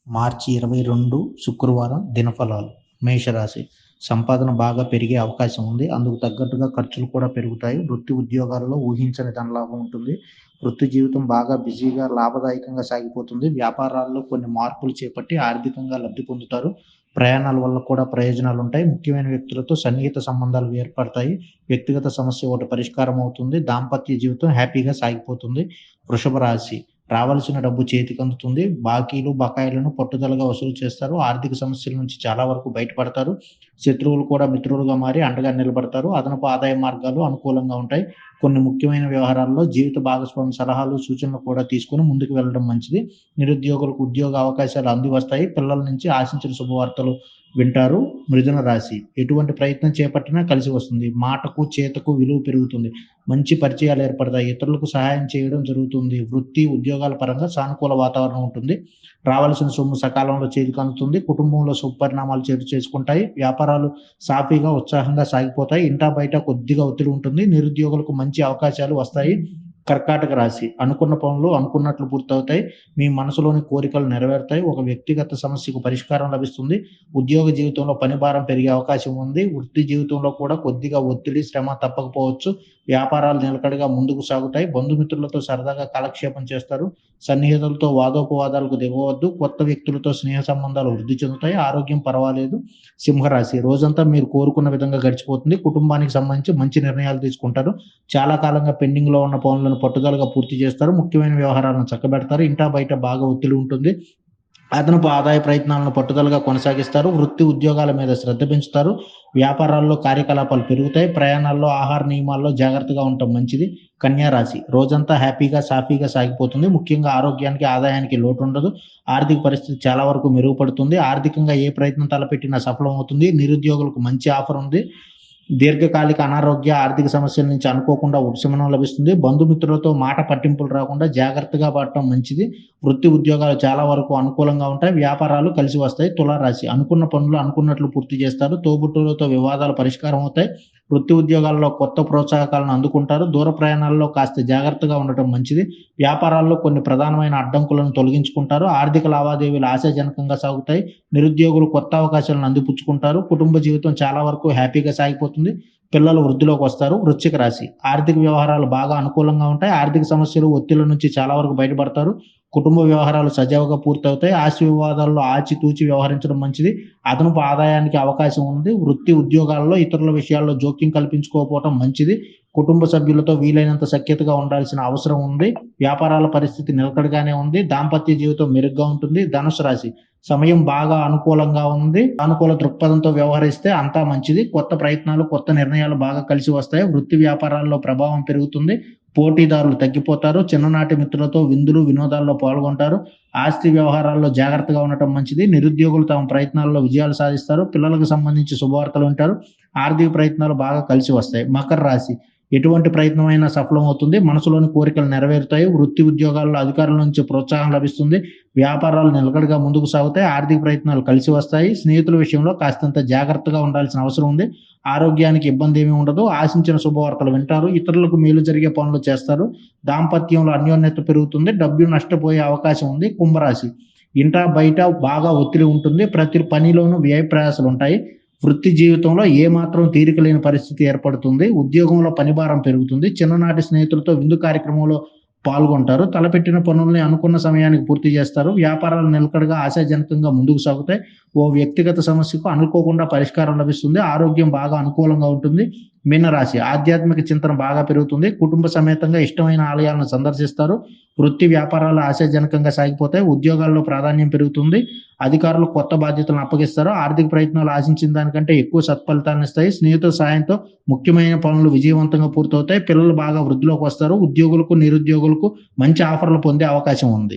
మార్చి 22 శుక్రవారం దినఫలాలు. మేషరాశి సంపాదన బాగా పెరిగే అవకాశం ఉంది. అందుకు తగ్గట్టుగా ఖర్చులు కూడా పెరుగుతాయి. వృత్తి ఉద్యోగాల్లో ఊహించని ధనలాభం ఉంటుంది. వృత్తి జీవితం బాగా బిజీగా లాభదాయకంగా సాగిపోతుంది. వ్యాపారాల్లో కొన్ని మార్పులు చేపట్టి ఆర్థికంగా లబ్ధి పొందుతారు. ప్రయాణాల వల్ల కూడా ప్రయోజనాలుంటాయి. ముఖ్యమైన వ్యక్తులతో సన్నిహిత సంబంధాలు ఏర్పడతాయి. వ్యక్తిగత సమస్య ఒకటి పరిష్కారం అవుతుంది. దాంపత్య జీవితం హ్యాపీగా సాగిపోతుంది. వృషభ రాశి రావాల్సిన డబ్బు చేతికందుతుంది. బాకీలు, బకాయిలను పట్టుదలగా వసూలు చేస్తారు. ఆర్థిక సమస్యల నుంచి చాలా వరకు బయటపడతారు. శత్రువులు కూడా మిత్రులుగా మారి అండగా నిలబడతారు. అదనపు ఆదాయ మార్గాలు అనుకూలంగా ఉంటాయి. కొన్ని ముఖ్యమైన వ్యవహారాల్లో జీవిత భాగస్వామి సలహాలు, సూచనలు కూడా తీసుకొని ముందుకు వెళ్ళడం మంచిది. నిరుద్యోగులకు ఉద్యోగ అవకాశాలు అంది వస్తాయి. పిల్లల నుంచి ఆశించిన శుభవార్తలు వింటారు. మిథున రాశి ఎటువంటి ప్రయత్నం చేపట్టినా కలిసి వస్తుంది. మాటకు, చేతకు విలువ పెరుగుతుంది. మంచి పరిచయాలు ఏర్పడతాయి. ఇతరులకు సహాయం చేయడం జరుగుతుంది. వృత్తి, ఉద్యోగాల పరంగా సానుకూల వాతావరణం ఉంటుంది. రావాల్సిన సొమ్ము సకాలంలో చేతికి అందుతుంది. కుటుంబంలో శుభపరిణామాలు చోటు చేసుకుంటాయి. వ్యాపారాలు సాఫీగా, ఉత్సాహంగా సాగిపోతాయి. ఇంటా బయట కొద్దిగా ఒత్తిడి ఉంటుంది. నిరుద్యోగులకు మంచి అవకాశాలు వస్తాయి. కర్కాటక రాశి అనుకున్న పనులు అనుకున్నట్లు పూర్తవుతాయి. మీ మనసులోని కోరికలు నెరవేరుతాయి. ఒక వ్యక్తిగత సమస్యకు పరిష్కారం లభిస్తుంది. ఉద్యోగ జీవితంలో పని భారం పెరిగే అవకాశం ఉంది. వృత్తి జీవితంలో కూడా కొద్దిగా ఒత్తిడి, శ్రమ తప్పకపోవచ్చు. వ్యాపారాలు నిలకడగా ముందుకు సాగుతాయి. బంధుమిత్రులతో సరదాగా కాలక్షేపం చేస్తారు. సన్నిహితులతో వాదోపవాదాలకు దిగవద్దు. కొత్త వ్యక్తులతో స్నేహ సంబంధాలు వృద్ధి చెందుతాయి. ఆరోగ్యం పర్వాలేదు. సింహరాశి రోజంతా మీరు కోరుకున్న విధంగా గడిచిపోతుంది. కుటుంబానికి సంబంధించి మంచి నిర్ణయాలు తీసుకుంటారు. చాలా కాలంగా పెండింగ్‌లో ఉన్న పనులను పట్టుదలగా పూర్తి చేస్తారు. ముఖ్యమైన వ్యవహారాలను చక్కబెడతారు. ఇంటా బయట బాగా ఒత్తిడి ఉంటుంది. అదనపు ఆదాయ ప్రయత్నాలను పట్టుదలగా కొనసాగిస్తారు. వృత్తి ఉద్యోగాల మీద శ్రద్ధ పెంచుతారు. వ్యాపారాల్లో కార్యకలాపాలు పెరుగుతాయి. ప్రయాణాల్లో, ఆహార నియమాల్లో జాగ్రత్తగా ఉండటం మంచిది. కన్యా రాశి రోజంతా హ్యాపీగా, సాఫీగా సాగిపోతుంది. ముఖ్యంగా ఆరోగ్యానికి, ఆదాయానికి లోటుండదు. ఆర్థిక పరిస్థితి చాలా వరకు మెరుగుపడుతుంది. ఆర్థికంగా ఏ ప్రయత్నం తలపెట్టినా సఫలమవుతుంది. నిరుద్యోగులకు మంచి ఆఫర్ ఉంది. దీర్ఘకాలిక అనారోగ్య, ఆర్థిక సమస్యల నుంచి అనుకోకుండా ఉపశమనం లభిస్తుంది. బంధుమిత్రులతో మాట పట్టింపులు రాకుండా జాగ్రత్తగా పడటం మంచిది. వృత్తి ఉద్యోగాలు చాలా వరకు అనుకూలంగా ఉంటాయి. వ్యాపారాలు కలిసి వస్తాయి. తులారాశి అనుకున్న పనులు అనుకున్నట్లు పూర్తి చేస్తారు. తోబుట్టువులతో వివాదాలు పరిష్కారం అవుతాయి. వృత్తి ఉద్యోగాల్లో కొత్త ప్రోత్సాహకాలను అందుకుంటారు. దూర ప్రయాణాల్లో కాస్త జాగ్రత్తగా ఉండటం మంచిది. వ్యాపారాల్లో కొన్ని ప్రధానమైన అడ్డంకులను తొలగించుకుంటారు. ఆర్థిక లావాదేవీలు ఆశాజనకంగా సాగుతాయి. నిరుద్యోగులు కొత్త అవకాశాలను అందిపుచ్చుకుంటారు. కుటుంబ జీవితం చాలా వరకు హ్యాపీగా సాగిపోతుంది. పిల్లలు వృద్ధిలోకి వస్తారు. వృశ్చిక రాశి ఆర్థిక వ్యవహారాలు బాగా అనుకూలంగా ఉంటాయి. ఆర్థిక సమస్యలు, ఒత్తిళ్ల నుంచి చాలా వరకు బయటపడతారు. కుటుంబ వ్యవహారాలు సజావుగా పూర్తవుతాయి. ఆస్తి వివాదాల్లో ఆచితూచి వ్యవహరించడం మంచిది. అదనపు ఆదాయానికి అవకాశం ఉంది. వృత్తి ఉద్యోగాల్లో ఇతరుల విషయాల్లో జోక్యం కల్పించుకోకపోవడం మంచిది. కుటుంబ సభ్యులతో వీలైనంత సఖ్యతగా ఉండాల్సిన అవసరం ఉంది. వ్యాపారాల పరిస్థితి నిలకడగానే ఉంది. దాంపత్య జీవితం మెరుగ్గా ఉంటుంది. ధనుసు రాశి సమయం బాగా అనుకూలంగా ఉంది. సానుకూల దృక్పథంతో వ్యవహరిస్తే అంతా మంచిది. కొత్త ప్రయత్నాలు, కొత్త నిర్ణయాలు బాగా కలిసి వస్తాయి. వృత్తి వ్యాపారాల్లో ప్రభావం పెరుగుతుంది. పోటీదారులు తగ్గిపోతారు. చిన్ననాటి మిత్రులతో విందులు, వినోదాల్లో పాల్గొంటారు. ఆస్తి వ్యవహారాల్లో జాగ్రత్తగా ఉండటం మంచిది. నిరుద్యోగులు తమ ప్రయత్నాల్లో విజయాలు సాధిస్తారు. పిల్లలకు సంబంధించి శుభవార్తలు వింటారు. ఆర్థిక ప్రయత్నాలు బాగా కలిసి వస్తాయి. మకర రాశి ఎటువంటి ప్రయత్నమైనా సఫలమవుతుంది. మనసులోని కోరికలు నెరవేరుతాయి. వృత్తి ఉద్యోగాల్లో అధికారుల నుంచి ప్రోత్సాహం లభిస్తుంది. వ్యాపారాలు నిలకడగా ముందుకు సాగుతాయి. ఆర్థిక ప్రయత్నాలు కలిసి వస్తాయి. స్నేహితుల విషయంలో కాస్తంత జాగ్రత్తగా ఉండాల్సిన అవసరం ఉంది. ఆరోగ్యానికి ఇబ్బంది ఏమీ ఉండదు. ఆశించిన శుభవార్తలు వింటారు. ఇతరులకు మేలు జరిగే పనులు చేస్తారు. దాంపత్యంలో అన్యోన్యత పెరుగుతుంది. డబ్బు నష్టపోయే అవకాశం ఉంది. కుంభరాశి ఇంటా బయట బాగా ఒత్తిడి ఉంటుంది. ప్రతి పనిలోనూ వ్యయ ప్రయాసాలు ఉంటాయి. వృత్తి జీవితంలో ఏమాత్రం తీరిక లేని పరిస్థితి ఏర్పడుతుంది. ఉద్యోగంలో పనిభారం పెరుగుతుంది. చిన్ననాటి స్నేహితులతో విందు కార్యక్రమంలో పాల్గొంటారు. తలపెట్టిన పనుల్ని అనుకున్న సమయానికి పూర్తి చేస్తారు. వ్యాపారాలు నిలకడగా, ఆశాజనకంగా ముందుకు సాగుతాయి. ఓ వ్యక్తిగత సమస్యకు అనుకోకుండా పరిష్కారం లభిస్తుంది. ఆరోగ్యం బాగా అనుకూలంగా ఉంటుంది. మీనరాశి ఆధ్యాత్మిక చింతన బాగా పెరుగుతుంది. కుటుంబ సమేతంగా ఇష్టమైన ఆలయాలను సందర్శిస్తారు. వృత్తి వ్యాపారాలు ఆశాజనకంగా సాగిపోతాయి. ఉద్యోగాల్లో ప్రాధాన్యం పెరుగుతుంది. అధికారులు కొత్త బాధ్యతలను అప్పగిస్తారు. ఆర్థిక ప్రయత్నాలు ఆశించిన దానికంటే ఎక్కువ సత్ఫలితాలను ఇస్తాయి. స్నేహితుల సాయంతో ముఖ్యమైన పనులు విజయవంతంగా పూర్తవుతాయి. పిల్లలు బాగా వృద్ధిలోకి వస్తారు. ఉద్యోగులకు, నిరుద్యోగులకు మంచి ఆఫర్లు పొందే అవకాశం ఉంది.